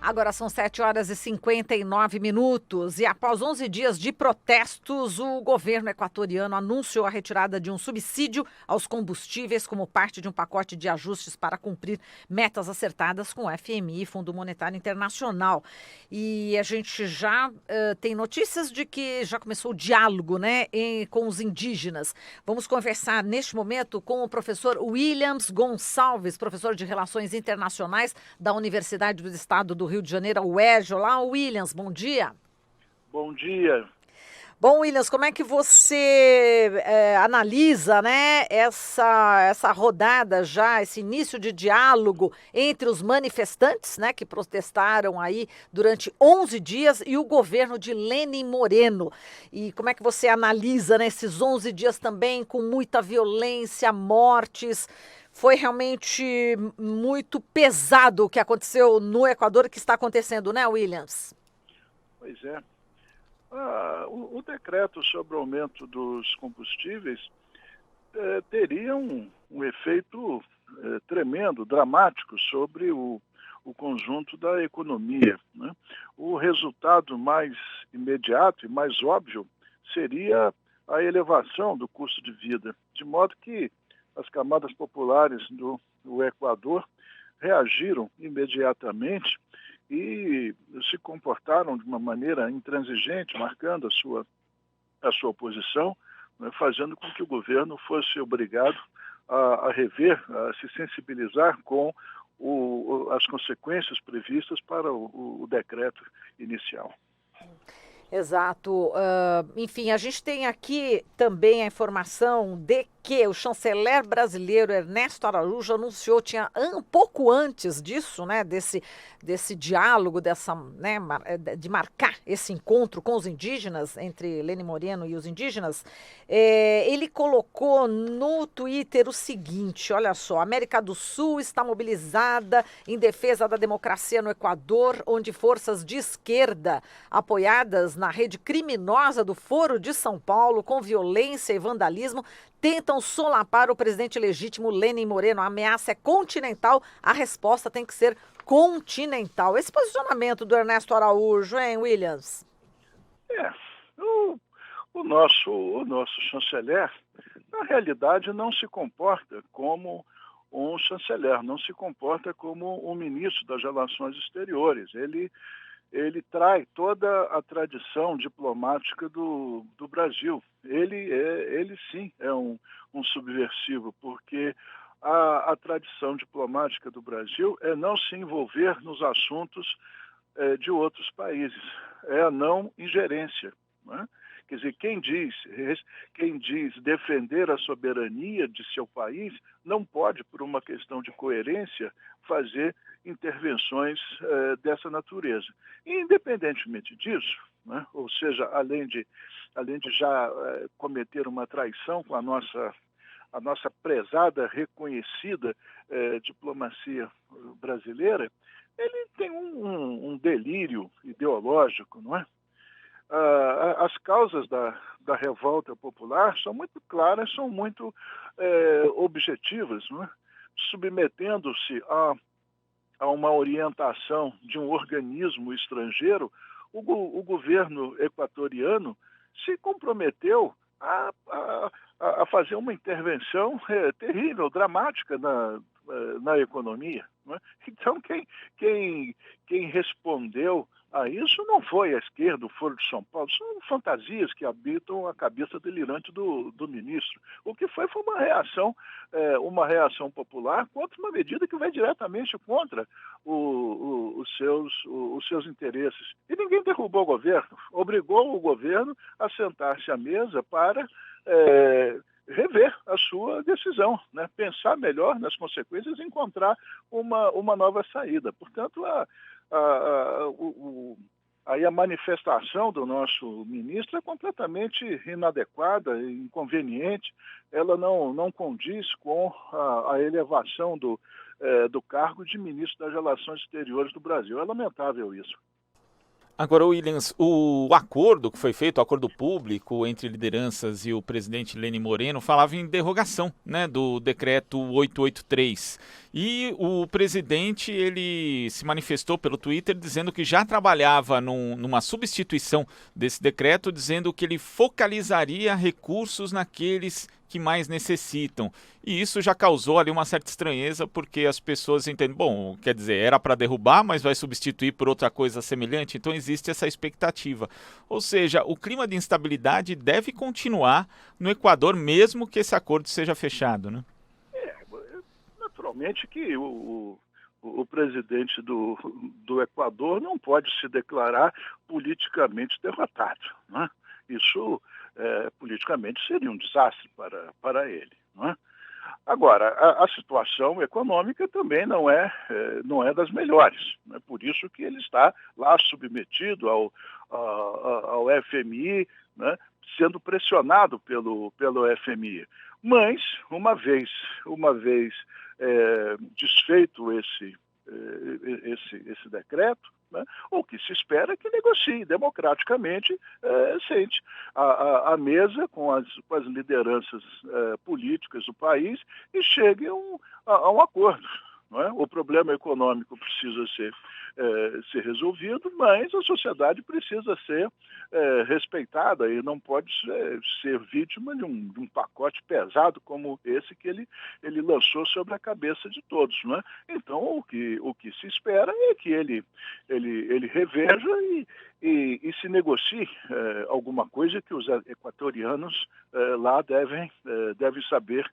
Agora são 7h59 e após 11 dias de protestos, o governo equatoriano anunciou a retirada de um subsídio aos combustíveis como parte de um pacote de ajustes para cumprir metas acertadas com o FMI, Fundo Monetário Internacional. E a gente já tem notícias de que já começou o diálogo, né, com os indígenas. Vamos conversar neste momento com o professor Williams Gonçalves, professor de Relações Internacionais da Universidade do Estado do Rio de Janeiro, a UERJ. Olá, Williams, bom dia. Bom dia. Bom, Williams, como é que você analisa, né, essa rodada já, esse início de diálogo entre os manifestantes, né, que protestaram aí durante 11 dias e o governo de Lenin Moreno? E como é que você analisa, né, esses 11 dias também com muita violência, mortes? Foi realmente muito pesado o que aconteceu no Equador, que está acontecendo, né, Williams? Pois é. O decreto sobre o aumento dos combustíveis teria um efeito tremendo, dramático sobre o conjunto da economia, né? O resultado mais imediato e mais óbvio seria a elevação do custo de vida, de modo que as camadas populares do Equador reagiram imediatamente e se comportaram de uma maneira intransigente, marcando a sua posição, né, fazendo com que o governo fosse obrigado a rever, a se sensibilizar com as consequências previstas para o decreto inicial. Exato. Enfim, a gente tem aqui também a informação de que o chanceler brasileiro Ernesto Araújo anunciou, um pouco antes disso, né, desse diálogo, né, de marcar esse encontro com os indígenas, entre Lenin Moreno e os indígenas, ele colocou no Twitter o seguinte, olha só: a América do Sul está mobilizada em defesa da democracia no Equador, onde forças de esquerda, apoiadas na rede criminosa do Foro de São Paulo, com violência e vandalismo, tentam solapar o presidente legítimo Lenin Moreno. A ameaça é continental, a resposta tem que ser continental. Esse posicionamento do Ernesto Araújo, hein, Williams? É, o nosso chanceler, na realidade, não se comporta como um chanceler, não se comporta como um ministro das Relações Exteriores. Ele trai toda a tradição diplomática do Brasil. Ele sim é um subversivo, porque a tradição diplomática do Brasil é não se envolver nos assuntos de outros países, é a não ingerência, né? Quer dizer, quem diz defender a soberania de seu país não pode, por uma questão de coerência, fazer intervenções dessa natureza. E, independentemente disso, né, ou seja, além de já cometer uma traição com a nossa prezada, reconhecida diplomacia brasileira, ele tem um delírio ideológico, não é? As causas da revolta popular são muito claras, são muito objetivas, não é? Submetendo-se a uma orientação de um organismo estrangeiro, o governo equatoriano se comprometeu a fazer uma intervenção terrível, dramática na economia, não é? Então, quem respondeu a isso não foi a esquerda, o Foro de São Paulo. São fantasias que habitam a cabeça delirante do ministro. O que foi uma reação popular contra uma medida que vai diretamente contra os seus interesses. E ninguém derrubou o governo, obrigou o governo a sentar-se à mesa para rever a sua decisão, né? Pensar melhor nas consequências e encontrar uma nova saída. Portanto, aí a manifestação do nosso ministro é completamente inadequada e inconveniente. Ela não condiz com a elevação do cargo de ministro das Relações Exteriores do Brasil. É lamentável isso. Agora, Williams, o acordo que foi feito, o acordo público entre lideranças e o presidente Lenin Moreno, falava em derrogação, né, do decreto 883. E o presidente, ele se manifestou pelo Twitter dizendo que já trabalhava numa substituição desse decreto, dizendo que ele focalizaria recursos naqueles que mais necessitam. E isso já causou ali uma certa estranheza, porque as pessoas entendem, bom, quer dizer, era para derrubar, mas vai substituir por outra coisa semelhante, então existe essa expectativa. Ou seja, o clima de instabilidade deve continuar no Equador, mesmo que esse acordo seja fechado, né? Naturalmente que o presidente do Equador não pode se declarar politicamente derrotado, né? Isso politicamente seria um desastre para ele, né? Agora, a situação econômica também não é das melhores. É por isso que ele está lá submetido ao FMI, né, sendo pressionado pelo FMI. Mas, uma vez desfeito esse decreto, né, o que se espera é que negocie democraticamente, sente a mesa com as lideranças políticas do país e chegue a um acordo. Não é? O problema econômico precisa ser resolvido, mas a sociedade precisa ser respeitada e não pode ser vítima de um pacote pesado como esse que ele lançou sobre a cabeça de todos. Não é? Então, o que se espera é que ele reveja e se negocie alguma coisa que os equatorianos lá devem saber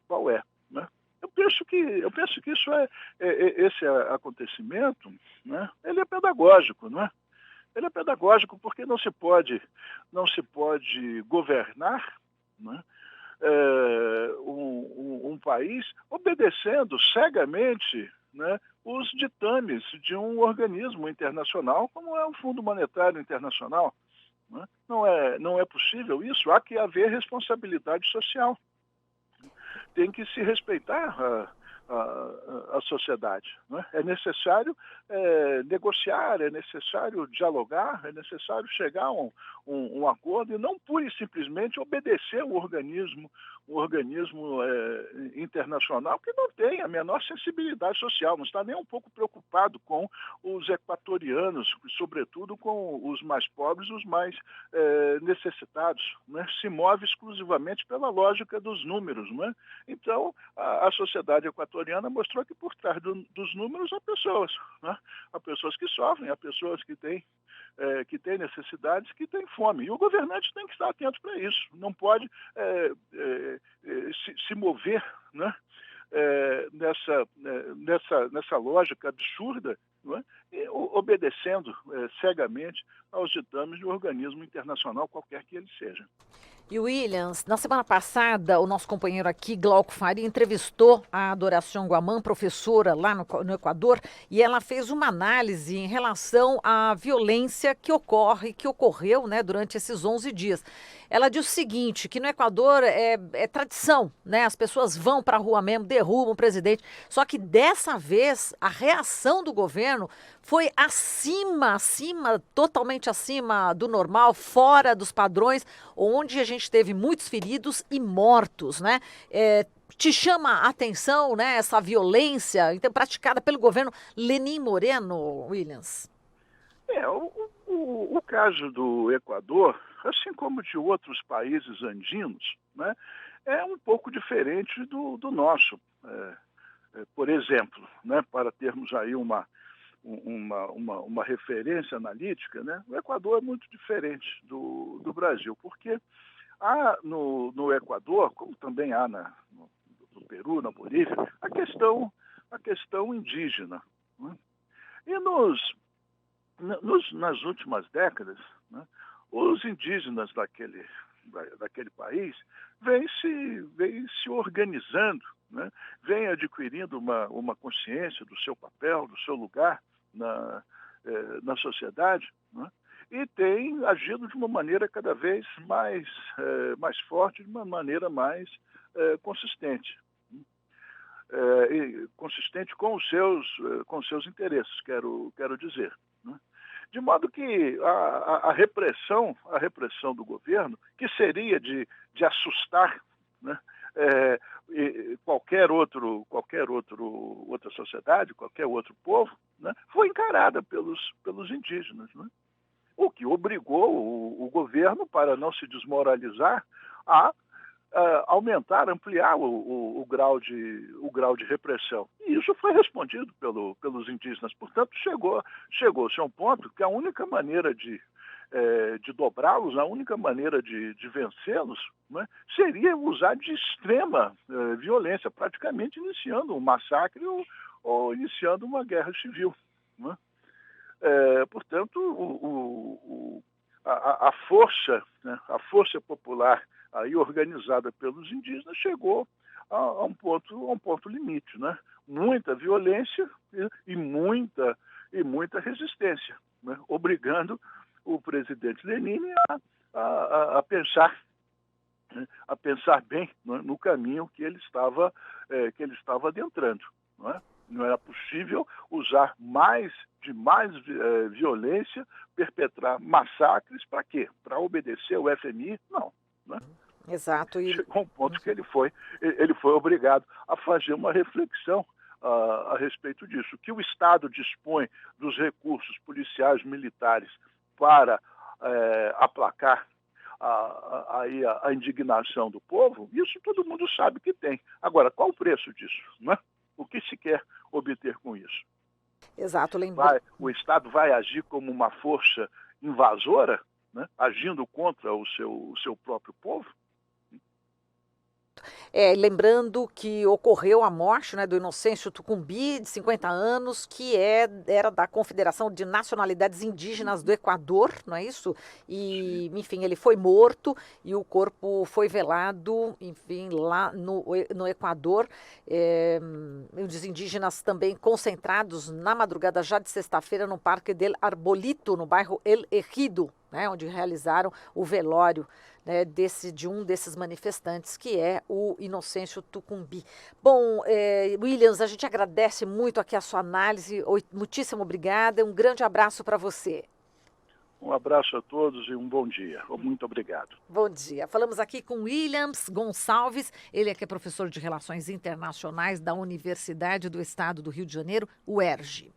qual é. Né? Eu penso que esse acontecimento, né, ele é pedagógico, não é? Ele é pedagógico porque não se pode governar, né, um país obedecendo cegamente, né, os ditames de um organismo internacional como é o Fundo Monetário Internacional. Né? Não é possível isso. Há que haver responsabilidade social. Tem que se respeitar a sociedade. Né? É necessário negociar, é necessário dialogar, é necessário chegar a um acordo e não pura e simplesmente obedecer um organismo internacional que não tem a menor sensibilidade social, não está nem um pouco preocupado com os equatorianos, sobretudo com os mais pobres, os mais necessitados. Né? Se move exclusivamente pela lógica dos números. Né? Então, a sociedade equatoriana mostrou que por trás dos números há pessoas. Né? Há pessoas que sofrem, há pessoas que têm necessidades, que têm fome. E o governante tem que estar atento para isso. Não pode se mover, né, nessa lógica absurda, não é? Obedecendo cegamente aos ditames de um organismo internacional, qualquer que ele seja. E Williams, na semana passada, o nosso companheiro aqui, Glauco Faria, entrevistou a Adoração Guamán, professora lá no Equador, e ela fez uma análise em relação à violência que ocorreu, né, durante esses 11 dias. Ela diz o seguinte, que no Equador é tradição, né? As pessoas vão para a rua mesmo, derrubam o presidente. Só que dessa vez, a reação do governo foi totalmente acima do normal, fora dos padrões, onde a gente teve muitos feridos e mortos, né? Te chama a atenção, né, essa violência então, praticada pelo governo Lenin Moreno, Williams? O caso do Equador, assim como de outros países andinos, né, é um pouco diferente do nosso. Por exemplo, né, para termos aí uma referência analítica, né, o Equador é muito diferente do Brasil, porque há no Equador, como também há no Peru, na Bolívia, a questão indígena. Né? E nas últimas décadas, né, os indígenas daquele país vêm se organizando, né, vêm adquirindo uma consciência do seu papel, do seu lugar na sociedade, né, e têm agido de uma maneira cada vez mais forte, de uma maneira mais consistente. Consistente com os seus interesses, quero dizer. Né? De modo que a repressão do governo, que seria de assustar, né, outra sociedade, qualquer outro povo, né, foi encarada pelos indígenas, né? O que obrigou o governo, para não se desmoralizar, a aumentar, ampliar o grau de repressão. E isso foi respondido pelos indígenas. Portanto, chegou-se a um ponto que a única maneira de dobrá-los, a única maneira de vencê-los, né, seria usar de extrema violência, praticamente iniciando um massacre ou iniciando uma guerra civil, né? Portanto, a força, né, a força popular aí organizada pelos indígenas chegou a um ponto limite, né? Muita violência e muita resistência, né? Obrigando o presidente Lenin a pensar, né, a pensar bem, né, no caminho que ele estava adentrando, não é? Não era possível usar mais violência, perpetrar massacres, para quê? Para obedecer o FMI? Não, né? Exato. Chegou a um ponto que ele foi obrigado a fazer uma reflexão a respeito disso. Que o Estado dispõe dos recursos policiais militares para aplacar a indignação do povo, isso todo mundo sabe que tem. Agora, qual o preço disso, né? O que se quer obter com isso? Exato, o Estado vai agir como uma força invasora, né, agindo contra o seu próprio povo? Lembrando que ocorreu a morte, né, do Inocêncio Tucumbi, de 50 anos, que era da Confederação de Nacionalidades Indígenas do Equador, não é isso? E, enfim, ele foi morto e o corpo foi velado, enfim, lá no Equador. Os indígenas também concentrados na madrugada já de sexta-feira no Parque del Arbolito, no bairro El Ejido, né, onde realizaram o velório, né, de um desses manifestantes, que é o Inocêncio Tucumbi. Bom, Williams, a gente agradece muito aqui a sua análise, muitíssimo obrigada, um grande abraço para você. Um abraço a todos e um bom dia. Muito obrigado. Bom dia. Falamos aqui com Williams Gonçalves, ele é que é professor de Relações Internacionais da Universidade do Estado do Rio de Janeiro, UERJ.